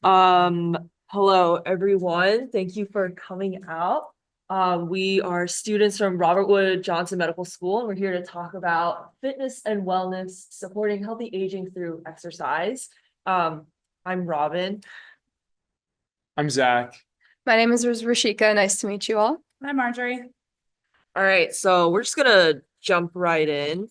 Hello everyone. Thank you for coming out. We are students from Robert Wood Johnson Medical School, and we're here to talk about fitness and wellness, supporting healthy aging through exercise. I'm Robin. I'm Zach. My name is Rashika. Nice to meet you all. Hi, Marjorie. All right, so we're just gonna jump right in.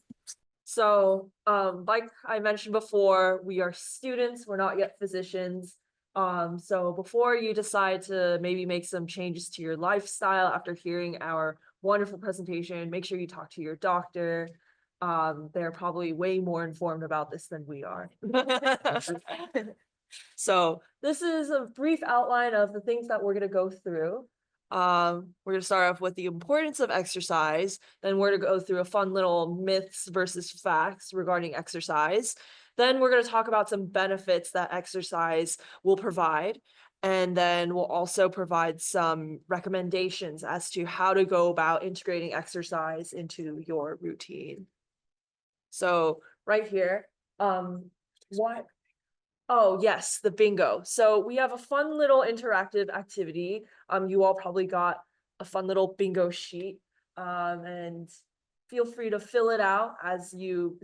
So, like I mentioned before, we are students, we're not yet physicians. So before you decide to maybe make some changes to your lifestyle after hearing our wonderful presentation, make sure you talk to your doctor. They're probably way more informed about this than we are. So this is a brief outline of the things that we're gonna go through. We're gonna start off with the importance of exercise, then we're gonna go through a fun little myths versus facts regarding exercise. Then we're gonna talk about some benefits that exercise will provide. And then we'll also provide some recommendations as to how to go about integrating exercise into your routine. So right here, what Oh, yes, the bingo. So we have a fun little interactive activity. You all probably got a fun little bingo sheet. And feel free to fill it out as you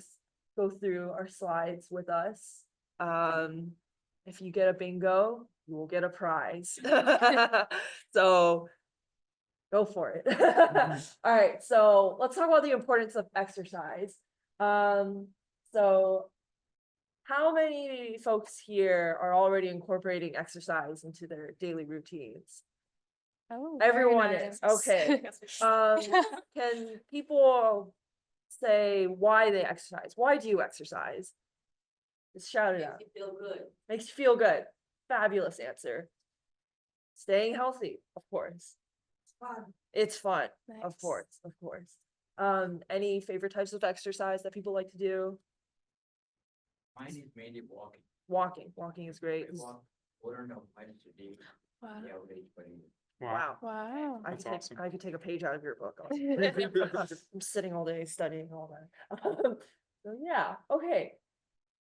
go through our slides with us. If you get a bingo, you will get a prize. So go for it. All right, so let's talk about the importance of exercise. So how many folks here are already incorporating exercise into their daily routines? Oh, very Everyone nice. is, okay. Can people say why they exercise? Why do you exercise? Just shout it out. Makes you feel good. Makes you feel good. Fabulous answer. Staying healthy, of course. It's fun. It's fun, of Nice. course, of course. Any favorite types of exercise that people like to do? Mine is mainly walking. Walking is great. I walk 4.5 miles a day, Wow. the average per year. Wow. Wow. That's awesome. I could take a page out of your book. I'm sitting all day studying all that. So yeah, okay,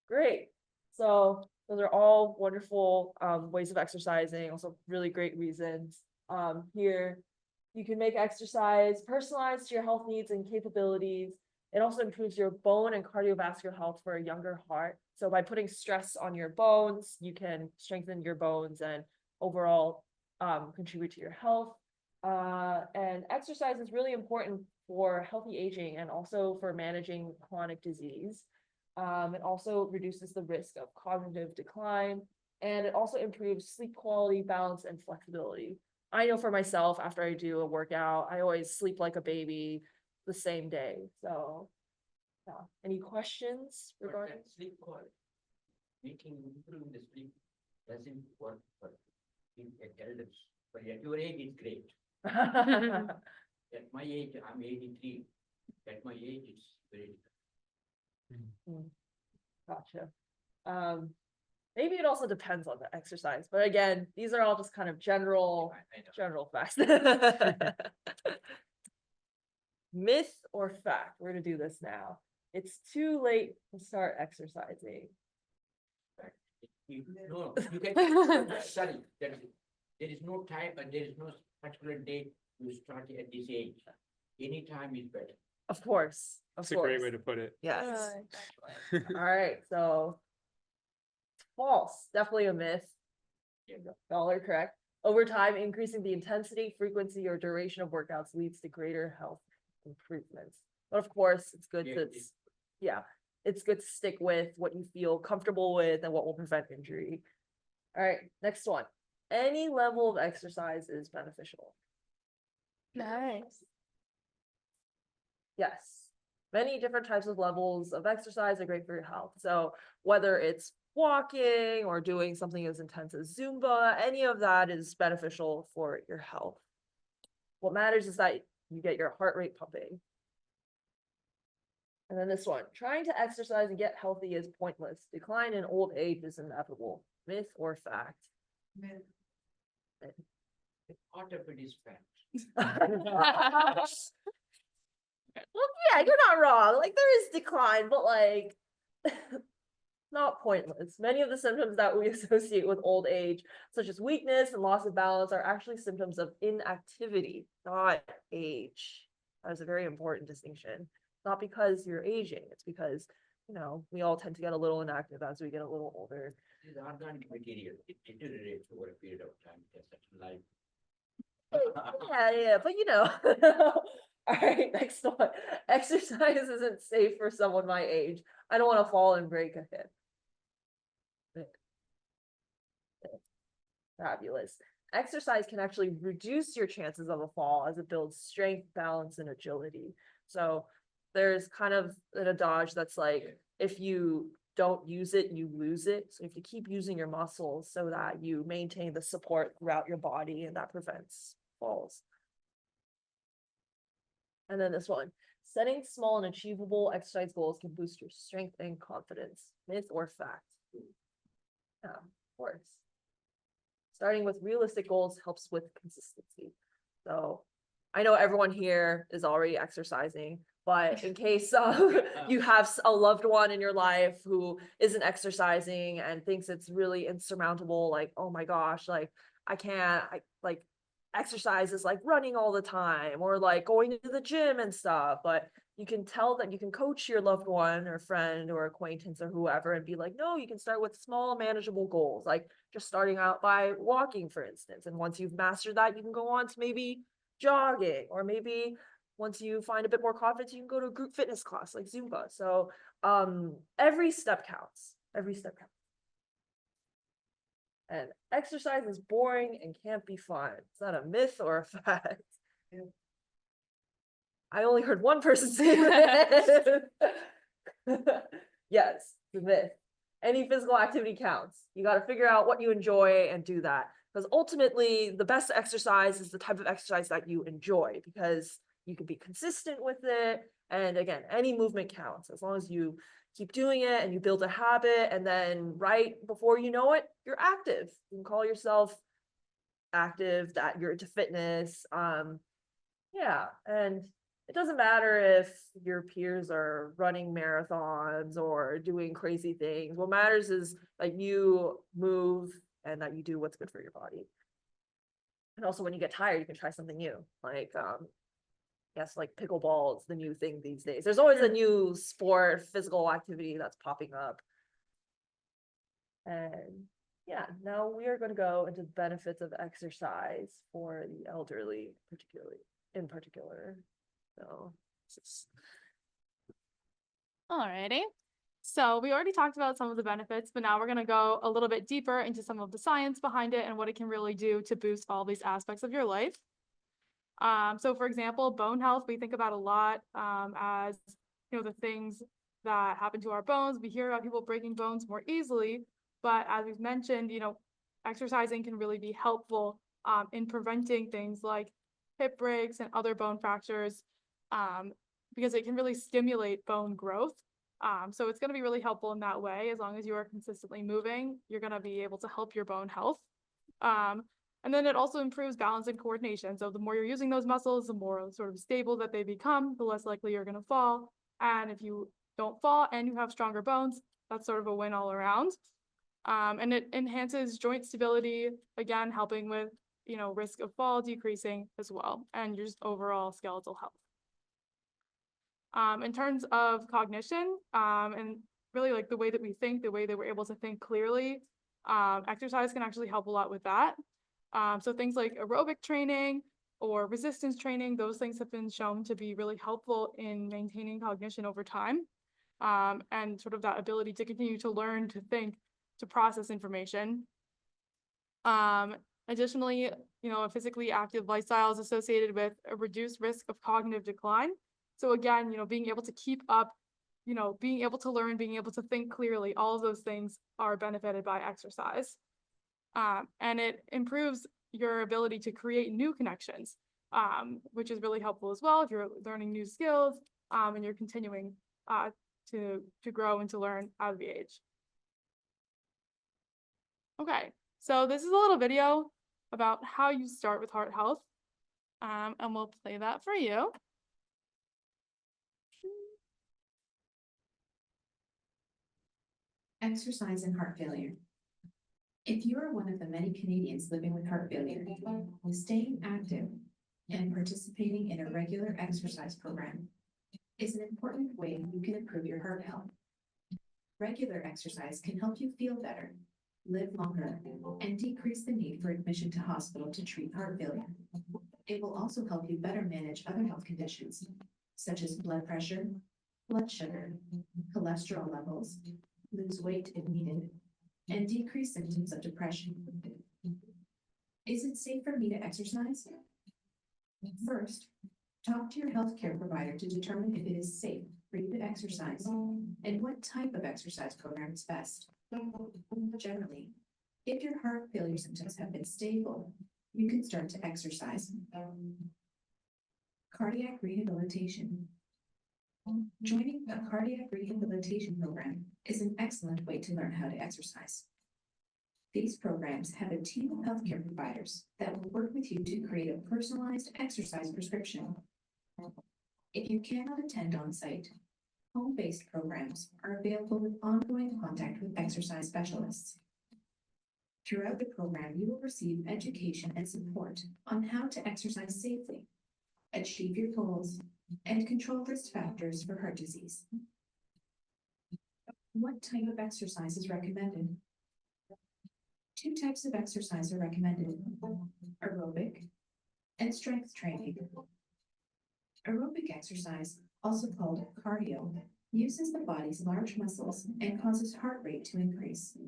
great. So those are all wonderful ways of exercising, also really great reasons. Here, you can make exercise personalized to your health needs and capabilities. It also improves your bone and cardiovascular health for a younger heart. So by putting stress on your bones, you can strengthen your bones and overall contribute to your health. And exercise is really important for healthy aging and also for managing chronic disease. It also reduces the risk of cognitive decline, and it also improves sleep quality, balance, and flexibility. I know for myself, after I do a workout, I always sleep like a baby the same day. So, yeah. Any questions But regarding? that sleep quality, improving the sleep doesn't work for elders. But at your age, it's great. At my age, I'm 83. At my age, it's very. Gotcha. Maybe it also depends on the exercise, but again, these are all just kind of general I know. general facts. Myth or fact? We're gonna do this now. It's too late to start exercising. No, you can, sorry, there is no time and there is no particular date to start at this age. Any time is better. Of course, of That's a course. great way to put it. Yes. Exactly. All right, so false, definitely a myth. Yeah. Y'all are correct. Over time, increasing the intensity, frequency, or duration of workouts leads to greater health improvements. But of course, it's good Yeah, to, it- yeah, it's good to stick with what you feel comfortable with and what will prevent injury. All right, next one. Any level of exercise is beneficial. Nice. Yes, many different types of levels of exercise are great for your health. So whether it's walking or doing something as intense as Zumba, any of that is beneficial for your health. What matters is that you get your heart rate pumping. And then this one, trying to exercise and get healthy is pointless. Decline in old age is inevitable. Myth or fact? Part of it is fact. Well, yeah, you're not wrong. Like there is decline, but like not pointless. Many of the symptoms that we associate with old age, such as weakness and loss of balance, are actually symptoms of inactivity, not age. That is a very important distinction. Not because you're aging, it's because, you know, we all tend to get a little inactive as we get a little older. This organic material, it deteriorates over a period of time, there's such life. Yeah, but you know. All right, next one. Exercise isn't safe for someone my age. I don't want to fall and break a hip. Fabulous. Exercise can actually reduce your chances of a fall as it builds strength, balance, and agility. So there's kind of an adage that's like, if you don't use it, you lose it. So you have to keep using your muscles so that you maintain the support throughout your body, and that prevents falls. And then this one, setting small and achievable exercise goals can boost your strength and confidence. Myth or fact? Yeah, of course. Starting with realistic goals helps with consistency. So I know everyone here is already exercising, but in case you have a loved one in your life who isn't exercising and thinks it's really insurmountable, like, oh my gosh, like I can't, like exercise is like running all the time or like going to the gym and stuff, but you can tell that you can coach your loved one or friend or acquaintance or whoever and be like, no, you can start with small manageable goals, like just starting out by walking, for instance. And once you've mastered that, you can go on to maybe jogging, or maybe once you find a bit more confidence, you can go to a group fitness class like Zumba. So every step counts. Every step counts. And exercise is boring and can't be fun. It's not a myth or a fact. I only heard one person say that. Yes, the myth. Any physical activity counts. You got to figure out what you enjoy and do that. Because ultimately, the best exercise is the type of exercise that you enjoy, because you can be consistent with it. And again, any movement counts as long as you keep doing it and you build a habit. And then right before you know it, you're active. You can call yourself active, that you're into fitness. Yeah. And it doesn't matter if your peers are running marathons or doing crazy things. What matters is that you move and that you do what's good for your body. And also when you get tired, you can try something new. Like, yes, like pickleball is the new thing these days. There's always a new sport, physical activity that's popping up. And yeah, now we are going to go into the benefits of exercise for the elderly, in particular. So Alrighty. So we already talked about some of the benefits, but now we're going to go a little bit deeper into some of the science behind it and what it can really do to boost all these aspects of your life. So for example, bone health, we think about a lot as, you know, the things that happen to our bones. We hear about people breaking bones more easily, but as we've mentioned, you know, exercising can really be helpful in preventing things like hip breaks and other bone fractures, because it can really stimulate bone growth. So it's going to be really helpful in that way. As long as you are consistently moving, you're going to be able to help your bone health. And then it also improves balance and coordination. So the more you're using those muscles, the more sort of stable that they become, the less likely you're going to fall. And if you don't fall and you have stronger bones, that's sort of a win all around. And it enhances joint stability, again, helping with, you know, risk of fall decreasing as well, and just overall skeletal health. In terms of cognition, and really like the way that we think, the way that we're able to think clearly, exercise can actually help a lot with that. So things like aerobic training or resistance training, those things have been shown to be really helpful in maintaining cognition over time, and sort of that ability to continue to learn, to think, to process information. Additionally, you know, a physically active lifestyle is associated with a reduced risk of cognitive decline. So again, you know, being able to keep up, you know, being able to learn, being able to think clearly, all of those things are benefited by exercise. And it improves your ability to create new connections, which is really helpful as well if you're learning new skills, and you're continuing to grow and to learn as we age. Okay, so this is a little video about how you start with heart health, and we'll play that for you. Exercise and heart failure. If you are one of the many Canadians living with heart failure, staying active and participating in a regular exercise program is an important way you can improve your heart health. Regular exercise can help you feel better, live longer, and decrease the need for admission to hospital to treat heart failure. It will also help you better manage other health conditions, such as blood pressure, blood sugar, cholesterol levels, lose weight if needed, and decrease symptoms of depression. Is it safe for me to exercise? First, talk to your healthcare provider to determine if it is safe for you to exercise and what type of exercise program is best. Generally, if your heart failure symptoms have been stable, you can start to exercise. Cardiac rehabilitation. Joining a cardiac rehabilitation program is an excellent way to learn how to exercise. These programs have a team of healthcare providers that will work with you to create a personalized exercise prescription. If you cannot attend on-site, home-based programs are available with ongoing contact with exercise specialists. Throughout the program, you will receive education and support on how to exercise safely, achieve your goals, and control risk factors for heart disease. What type of exercise is recommended? 2 types of exercise are recommended: aerobic and strength training. Aerobic exercise, also called cardio, uses the body's large muscles and causes heart rate to increase.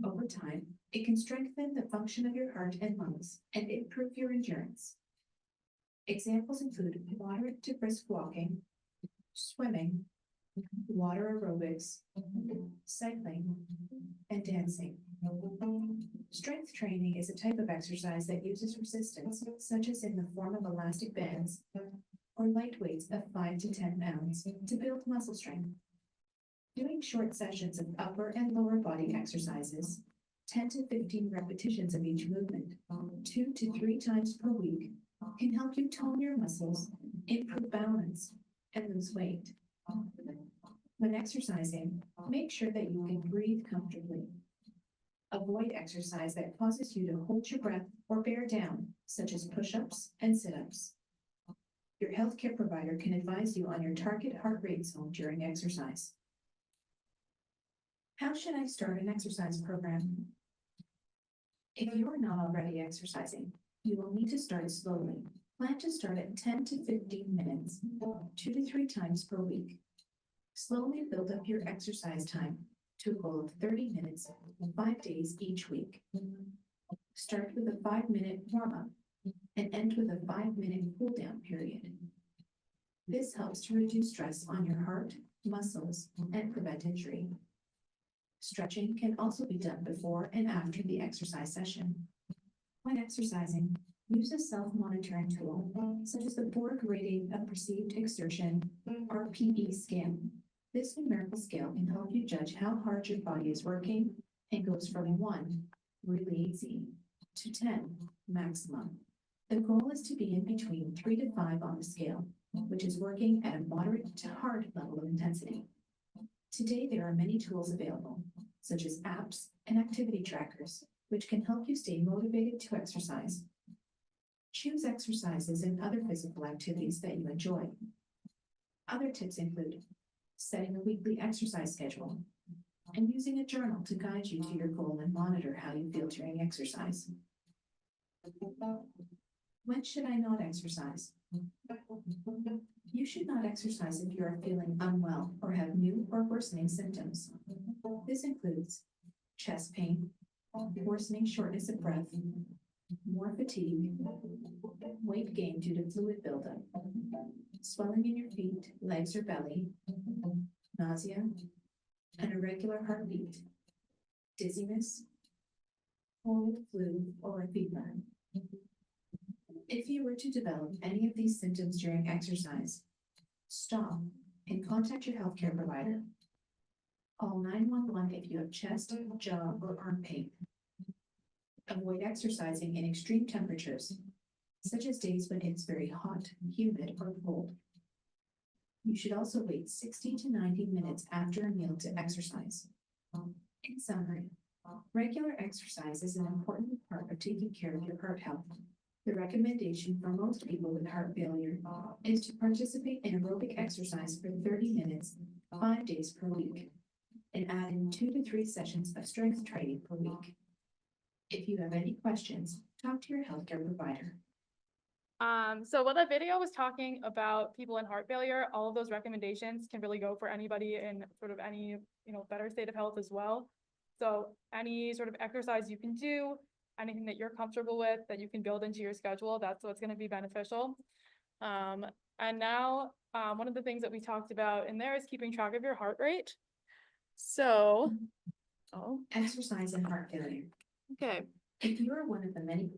Over time, it can strengthen the function of your heart and lungs and improve your endurance. Examples include moderate to brisk walking, swimming, water aerobics, cycling, and dancing. Strength training is a type of exercise that uses resistance, such as in the form of elastic bands or light weights of 5 to 10 pounds, to build muscle strength. Doing short sessions of upper and lower body exercises, 10 to 15 repetitions of each movement, 2 to 3 times per week, can help you tone your muscles, improve balance, and lose weight. When exercising, make sure that you can breathe comfortably. Avoid exercise that causes you to hold your breath or bear down, such as push-ups and sit-ups. Your healthcare provider can advise you on your target heart rate zone during exercise. How should I start an exercise program? If you are not already exercising, you will need to start slowly. Plan to start at 10 to 15 minutes, 2 to 3 times per week. Slowly build up your exercise time to a goal of 30 minutes, 5 days each week. Start with a 5-minute warm-up and end with a 5-minute cool-down period. This helps to reduce stress on your heart, muscles, and prevent injury. Stretching can also be done before and after the exercise session. When exercising, use a self-monitoring tool, such as the Borg Rating of Perceived Exertion, or PE scale. This numerical scale can help you judge how hard your body is working and goes from 1, really easy, to 10, maximum. The goal is to be in between 3 to 5 on the scale, which is working at a moderate to hard level of intensity. Today, there are many tools available, such as apps and activity trackers, which can help you stay motivated to exercise. Choose exercises and other physical activities that you enjoy. Other tips include setting a weekly exercise schedule and using a journal to guide you to your goal and monitor how you feel during exercise. When should I not exercise? You should not exercise if you are feeling unwell or have new or worsening symptoms. This includes chest pain, worsening shortness of breath, more fatigue, weight gain due to fluid buildup, swelling in your feet, legs, or belly, nausea, an irregular heartbeat, dizziness, cold, flu, or a fever. If you were to develop any of these symptoms during exercise, stop and contact your healthcare provider. Call 911 if you have chest, jaw, or arm pain. Avoid exercising in extreme temperatures, such as days when it's very hot, humid, or cold. You should also wait 60 to 90 minutes after a meal to exercise. In summary, regular exercise is an important part of taking care of your heart health. The recommendation for most people with heart failure is to participate in aerobic exercise for 30 minutes, 5 days per week, and add in 2 to 3 sessions of strength training per week. If you have any questions, talk to your healthcare provider. So while that video was talking about people in heart failure, all of those recommendations can really go for anybody in sort of any, better state of health as well. So any sort of exercise you can do, anything that you're comfortable with that you can build into your schedule, that's what's going to be beneficial. And now, one of the things that we talked about in there is keeping track of your heart rate. So, Exercise and heart failure. okay. If you are one of the many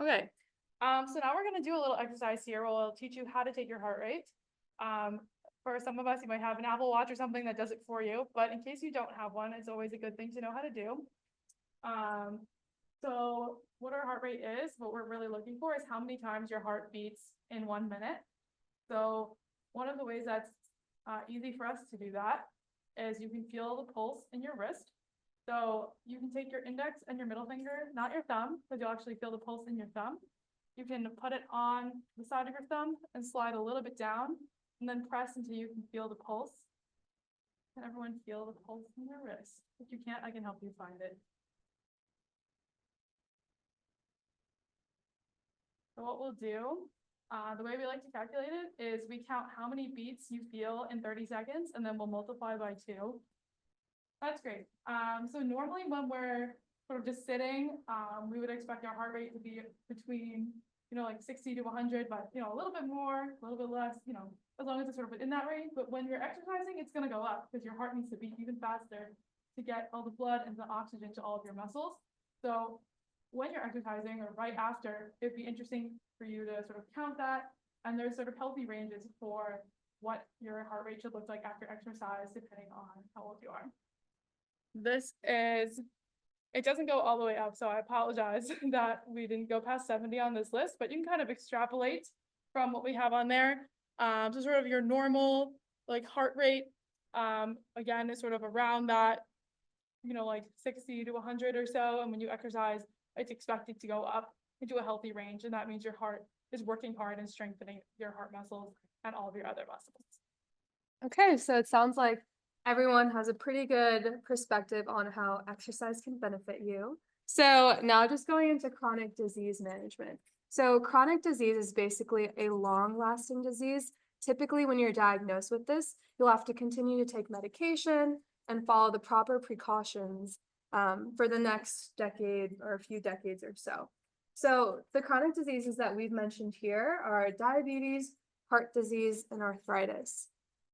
Okay, so now we're gonna do a little exercise here. We'll teach you how to take your heart rate. For some of us, you might have an Apple Watch or something that does it for you, but in case you don't have one, it's always a good thing to know how to do. So what our heart rate is, what we're really looking for is how many times your heart beats in 1 minute. So one of the ways that's easy for us to do that is you can feel the pulse in your wrist. So you can take your index and your middle finger, not your thumb, because you'll actually feel the pulse in your thumb. You can put it on the side of your thumb and slide a little bit down and then press until you can feel the pulse. Can everyone feel the pulse in their wrist? If you can't, I can help you find it. So what we'll do, the way we like to calculate it is we count how many beats you feel in 30 seconds and then we'll multiply by 2. That's great. So normally when we're sort of just sitting, we would expect our heart rate to be between, like 60 to 100, but, a little bit more, a little bit less, as long as it's sort of in that range. But when you're exercising, it's going to go up because your heart needs to beat even faster to get all the blood and the oxygen to all of your muscles. So when you're exercising or right after, it'd be interesting for you to sort of count that. And there's sort of healthy ranges for what your heart rate should look like after exercise, depending on how old you are. It doesn't go all the way up, so I apologize that we didn't go past 70 on this list, but you can kind of extrapolate from what we have on there. So sort of your normal like heart rate, again, is sort of around that, like 60 to 100 or so. And when you exercise, it's expected to go up into a healthy range. And that means your heart is working hard and strengthening your heart muscles and all of your other muscles. Okay, so it sounds like everyone has a pretty good perspective on how exercise can benefit you. So now just going into chronic disease management. So chronic disease is basically a long-lasting disease. Typically, when you're diagnosed with this, you'll have to continue to take medication and follow the proper precautions for the next decade or a few decades or so. So the chronic diseases that we've mentioned here are diabetes, heart disease, and arthritis.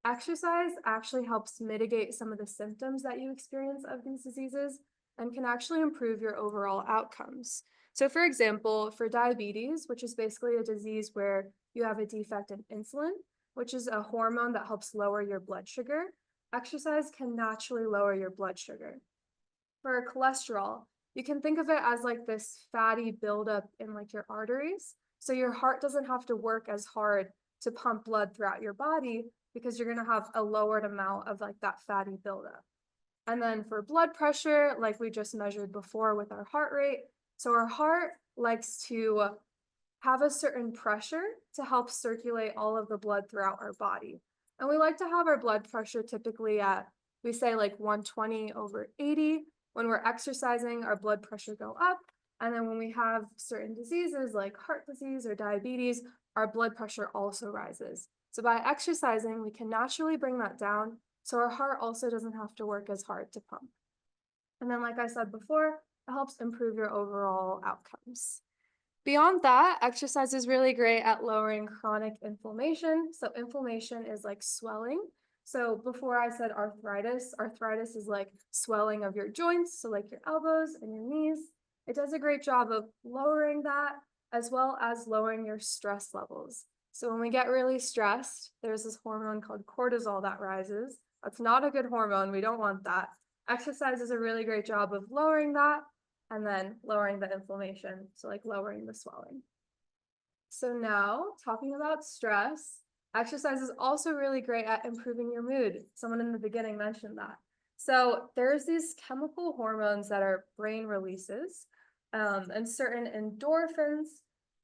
Exercise actually helps mitigate some of the symptoms that you experience of these diseases and can actually improve your overall outcomes. So for example, for diabetes, which is basically a disease where you have a defect in insulin, which is a hormone that helps lower your blood sugar, exercise can naturally lower your blood sugar. For cholesterol, you can think of it as like this fatty buildup in like your arteries. So your heart doesn't have to work as hard to pump blood throughout your body because you're going to have a lowered amount of like that fatty buildup. And then for blood pressure, like we just measured before with our heart rate. So our heart likes to have a certain pressure to help circulate all of the blood throughout our body. And we like to have our blood pressure typically at, we say like 120/80. When we're exercising, our blood pressure go up. And then when we have certain diseases like heart disease or diabetes, our blood pressure also rises. So by exercising, we can naturally bring that down so our heart also doesn't have to work as hard to pump. And then like I said before, it helps improve your overall outcomes. Beyond that, exercise is really great at lowering chronic inflammation. So inflammation is like swelling. So before I said arthritis is like swelling of your joints, so like your elbows and your knees. It does a great job of lowering that as well as lowering your stress levels. So when we get really stressed, there's this hormone called cortisol that rises. That's not a good hormone. We don't want that. Exercise does a really great job of lowering that and then lowering the inflammation. So like lowering the swelling. So now talking about stress, Exercise is also really great at improving your mood. Someone in the beginning mentioned that. So there's these chemical hormones that are brain releases, and certain endorphins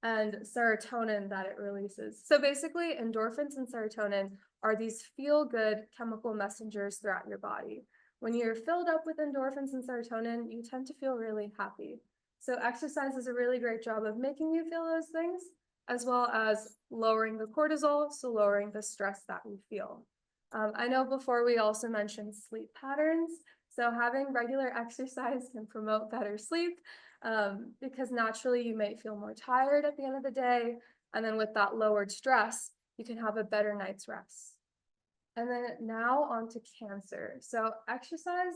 and serotonin that it releases. So basically, endorphins and serotonin are these feel-good chemical messengers throughout your body. When you're filled up with endorphins and serotonin, you tend to feel really happy. So exercise is a really great job of making you feel those things, as well as lowering the cortisol, so lowering the stress that we feel. I know before we also mentioned sleep patterns. So having regular exercise can promote better sleep, because naturally you may feel more tired at the end of the day. And then with that lowered stress, you can have a better night's rest. And then now on to cancer. So exercise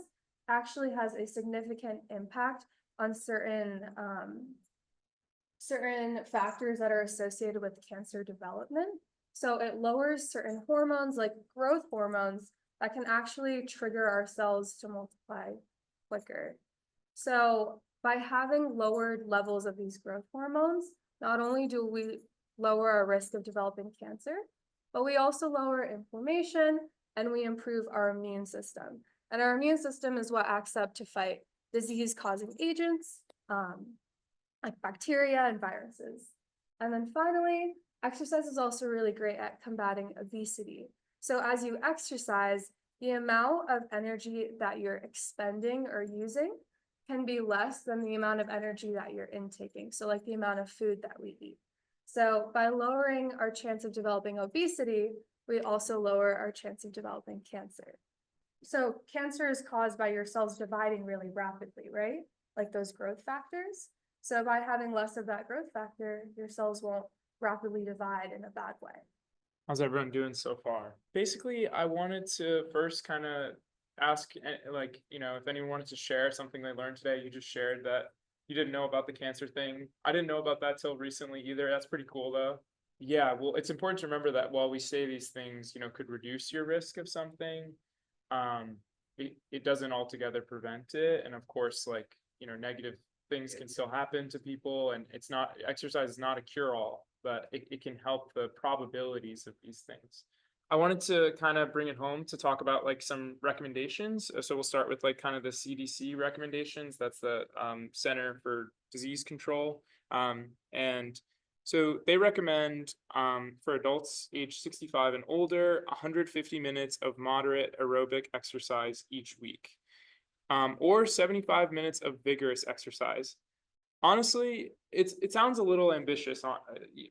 actually has a significant impact on certain factors that are associated with cancer development. So it lowers certain hormones like growth hormones that can actually trigger our cells to multiply quicker. So by having lowered levels of these growth hormones, not only do we lower our risk of developing cancer, but we also lower inflammation and we improve our immune system. And our immune system is what acts up to fight disease-causing agents, like bacteria and viruses. And then finally, exercise is also really great at combating obesity. So as you exercise, the amount of energy that you're expending or using can be less than the amount of energy that you're intaking. So like the amount of food that we eat. So by lowering our chance of developing obesity, we also lower our chance of developing cancer. So cancer is caused by your cells dividing really rapidly, right? Like those growth factors. So by having less of that growth factor, your cells won't rapidly divide in a bad way. How's everyone doing so far? Basically, I wanted to first kind of ask, like, if anyone wanted to share something they learned today. You just shared that you didn't know about the cancer thing. I didn't know about that till recently either. That's pretty cool though. Yeah, well, it's important to remember that while we say these things, could reduce your risk of something, it doesn't altogether prevent it. And of course, like, negative things can still happen to people, and exercise is not a cure-all, but it can help the probabilities of these things. I wanted to kind of bring it home to talk about like some recommendations. So we'll start with like kind of the CDC recommendations. That's the Center for Disease Control. And so they recommend for adults age 65 and older, 150 minutes of moderate aerobic exercise each week, or 75 minutes of vigorous exercise. Honestly, it sounds a little ambitious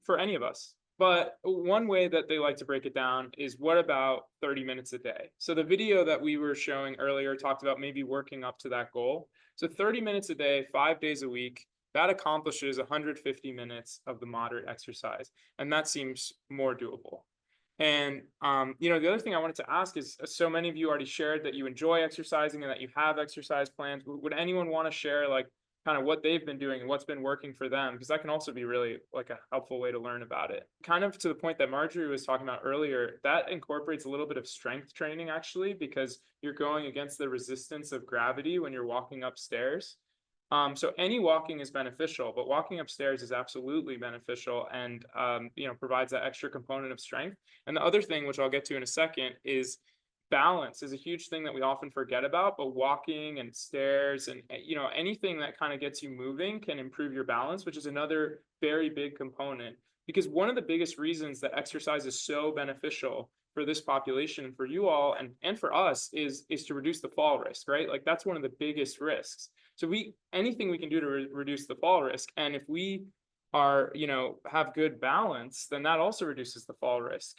for any of us, but one way that they like to break it down is, what about 30 minutes a day? So the video that we were showing earlier talked about maybe working up to that goal. So 30 minutes a day, 5 days a week, that accomplishes 150 minutes of the moderate exercise, and that seems more doable. And, the other thing I wanted to ask is, so many of you already shared that you enjoy exercising and that you have exercise plans. Would anyone want to share like kind of what they've been doing and what's been working for them? Because that can also be really like a helpful way to learn about it. Kind of to the point that Marjorie was talking about earlier, that incorporates a little bit of strength training actually, because you're going against the resistance of gravity when you're walking upstairs. So any walking is beneficial, but walking upstairs is absolutely beneficial and, provides that extra component of strength. And the other thing, which I'll get to in a second, is balance is a huge thing that we often forget about, but walking and stairs and, anything that kind of gets you moving can improve your balance, which is another very big component. Because one of the biggest reasons that exercise is so beneficial for this population and for you all and for us is to reduce the fall risk, right? Like that's one of the biggest risks. So anything we can do to reduce the fall risk. And if we are, have good balance, then that also reduces the fall risk,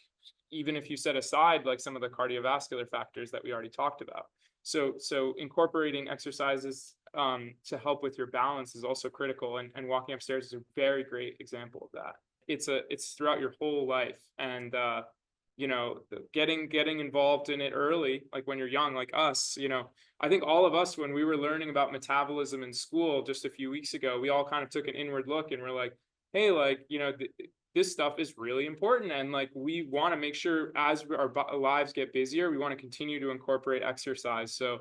even if you set aside like some of the cardiovascular factors that we already talked about. So incorporating exercises to help with your balance is also critical. And walking upstairs is a very great example of that. It's throughout your whole life. And, getting involved in it early, like when you're young, like us, I think all of us, when we were learning about metabolism in school just a few weeks ago, we all kind of took an inward look and we're like, hey, like, this stuff is really important. And like, we want to make sure as our lives get busier, we want to continue to incorporate exercise. So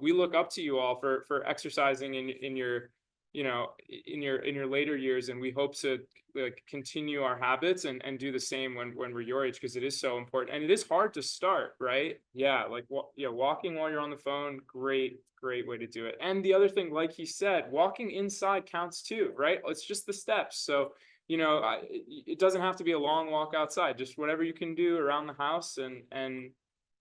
we look up to you all for exercising in your you know, in your later years, and we hope to like continue our habits and do the same when we're your age, because it is so important and it is hard to start, right? Yeah, like walking while you're on the phone, great way to do it. And the other thing, like he said, walking inside counts too, right? It's just the steps. So you know, it doesn't have to be a long walk outside, just whatever you can do around the house, and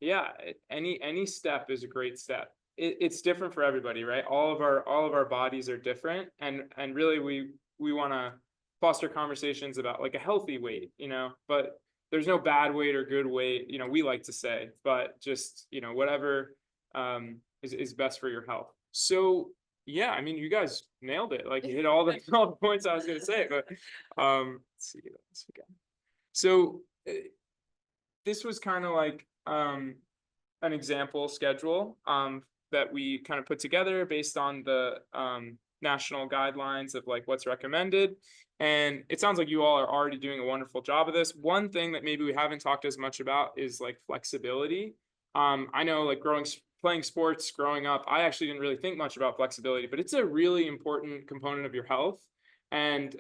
yeah, any step is a great step. It's different for everybody, right? All of our bodies are different, and really we want to foster conversations about like a healthy weight, you know, but there's no bad weight or good weight, you know, we like to say, but just, you know, whatever is best for your health. So yeah, I mean, you guys nailed it. Like you hit all the points I was gonna say, but let's see what else we got. So this was kind of like an example schedule that we kind of put together based on the national guidelines of like what's recommended. And it sounds like you all are already doing a wonderful job of this. One thing that maybe we haven't talked as much about is like flexibility. I know like playing sports growing up, I actually didn't really think much about flexibility, but it's a really important component of your health. And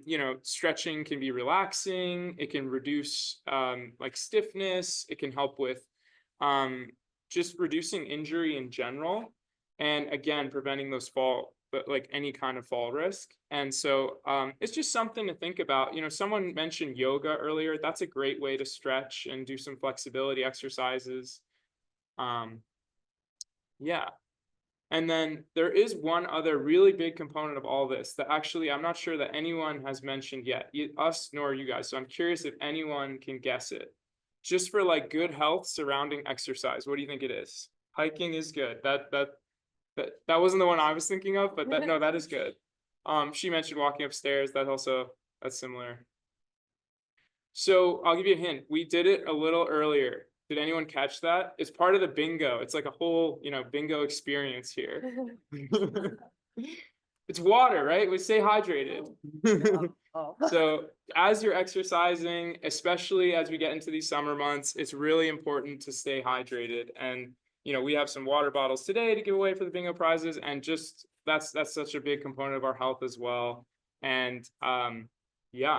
you know, stretching can be relaxing. It can reduce like stiffness. It can help with just reducing injury in general, and again preventing those but like any kind of fall risk. And so it's just something to think about. You know, someone mentioned yoga earlier. That's a great way to stretch and do some flexibility exercises. Yeah. And then there is one other really big component of all this that actually I'm not sure that anyone has mentioned yet, us nor you guys. So I'm curious if anyone can guess it. Just for like good health surrounding exercise, what do you think it is? Hiking is good. That wasn't the one I was thinking of, but that is good. She mentioned walking upstairs. That's similar. So I'll give you a hint. We did it a little earlier. Did anyone catch that? It's part of the bingo. It's like a whole, you know, bingo experience here. It's water, right? We stay hydrated. Oh. So as you're exercising, especially as we get into these summer months, it's really important to stay hydrated. And, you know, we have some water bottles today to give away for the bingo prizes. And just that's such a big component of our health as well. And yeah,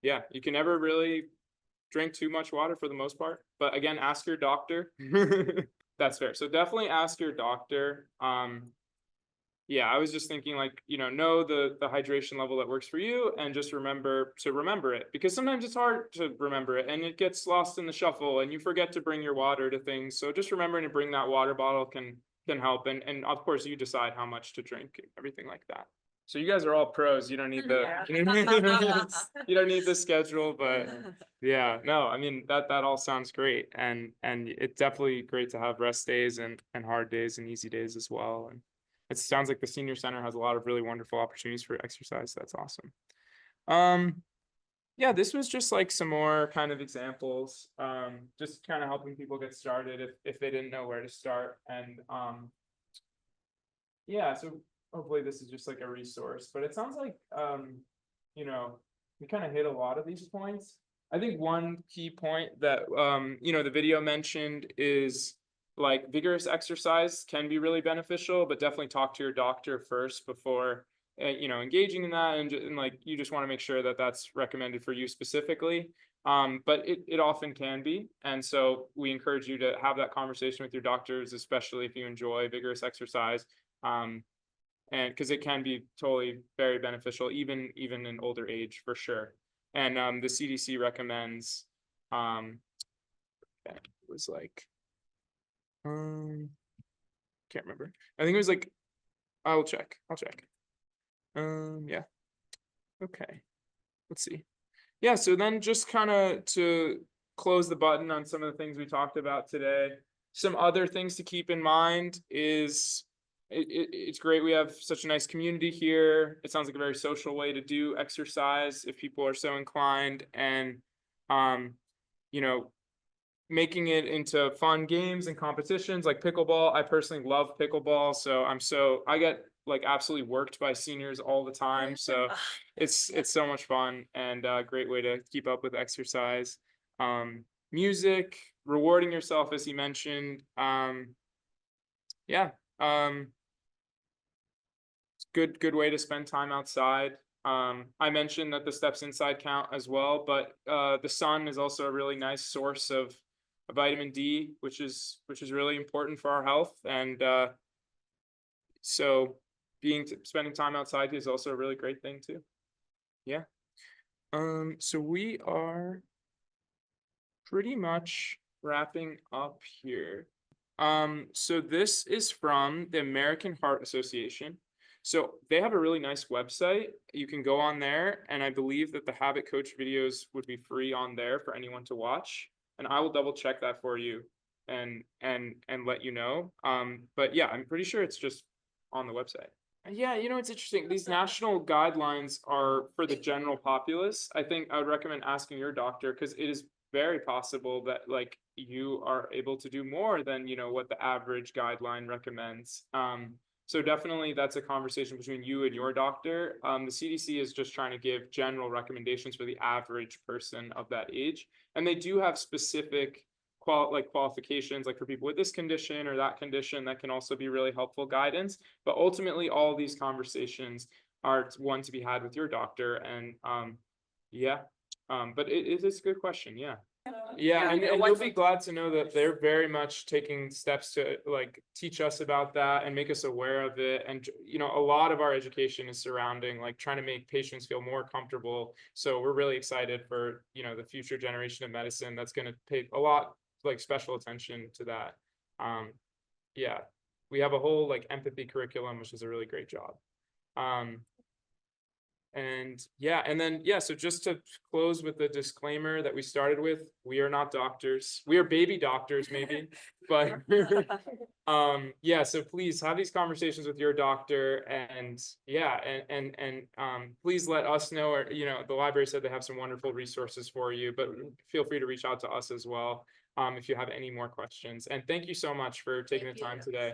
yeah, you can never really drink too much water for the most part, but again, ask your doctor. That's fair. So definitely ask your doctor. Yeah, I was just thinking like, you know the hydration level that works for you, and just remember to remember it, because sometimes it's hard to remember it and it gets lost in the shuffle and you forget to bring your water to things. So just remembering to bring that water bottle can help. And of course you decide how much to drink and everything like that. So you guys are all pros. You don't need the you don't need the schedule, but yeah, no, I mean that all sounds great, and it's definitely great to have rest days and hard days and easy days as well. And it sounds like the senior center has a lot of really wonderful opportunities for exercise. That's awesome. Yeah, this was just like some more kind of examples, just kind of helping people get started if they didn't know where to start. And yeah, so hopefully this is just like a resource, but it sounds like you know, we kind of hit a lot of these points. I think one key point that you know, the video mentioned is like vigorous exercise can be really beneficial, but definitely talk to your doctor first before you know, engaging in that, and like you just want to make sure that that's recommended for you specifically. But it often can be, and so we encourage you to have that conversation with your doctors, especially if you enjoy vigorous exercise. And because it can be totally very beneficial, even in older age, for sure. And the CDC recommends it was like can't remember. I think it was like I'll check. Yeah. Okay. Let's see. Yeah, so then just kind of to close the button on some of the things we talked about today, some other things to keep in mind is it's great we have such a nice community here. It sounds like a very social way to do exercise if people are so inclined, and you know, making it into fun games and competitions like pickleball. I personally love pickleball, so I get like absolutely worked by seniors all the time, so it's so much fun, and a great way to keep up with exercise. Music, rewarding yourself, as he mentioned. Yeah. good way to spend time outside. I mentioned that the steps inside count as well, but the sun is also a really nice source of vitamin D, which is really important for our health. And so spending time outside is also a really great thing too. Yeah. So we are pretty much wrapping up here. So this is from the American Heart Association. So they have a really nice website. You can go on there, and I believe that the Habit Coach videos would be free on there for anyone to watch. And I will double check that for you and let you know. But yeah, I'm pretty sure it's just on the website. Yeah, it's interesting. These national guidelines are for the general populace. I think I would recommend asking your doctor, because it is very possible that like you are able to do more than what the average guideline recommends. So definitely that's a conversation between you and your doctor. The CDC is just trying to give general recommendations for the average person of that age, and they do have specific qualifications, like for people with this condition or that condition, that can also be really helpful guidance. But ultimately, all these conversations are one to be had with your doctor. And but it is a good question. Yeah, and you'll be glad to know that they're very much taking steps to like teach us about that and make us aware of it. And a lot of our education is surrounding like trying to make patients feel more comfortable. So we're really excited for the future generation of medicine that's going to pay a lot like special attention to that. Yeah, we have a whole like empathy curriculum, which is a really great job. And then so just to close with the disclaimer that we started with, we are not doctors. We are baby doctors maybe, but so please have these conversations with your doctor. And please let us know, or the library said they have some wonderful resources for you, but feel free to reach out to us as well if you have any more questions. And thank you so much for taking the time today.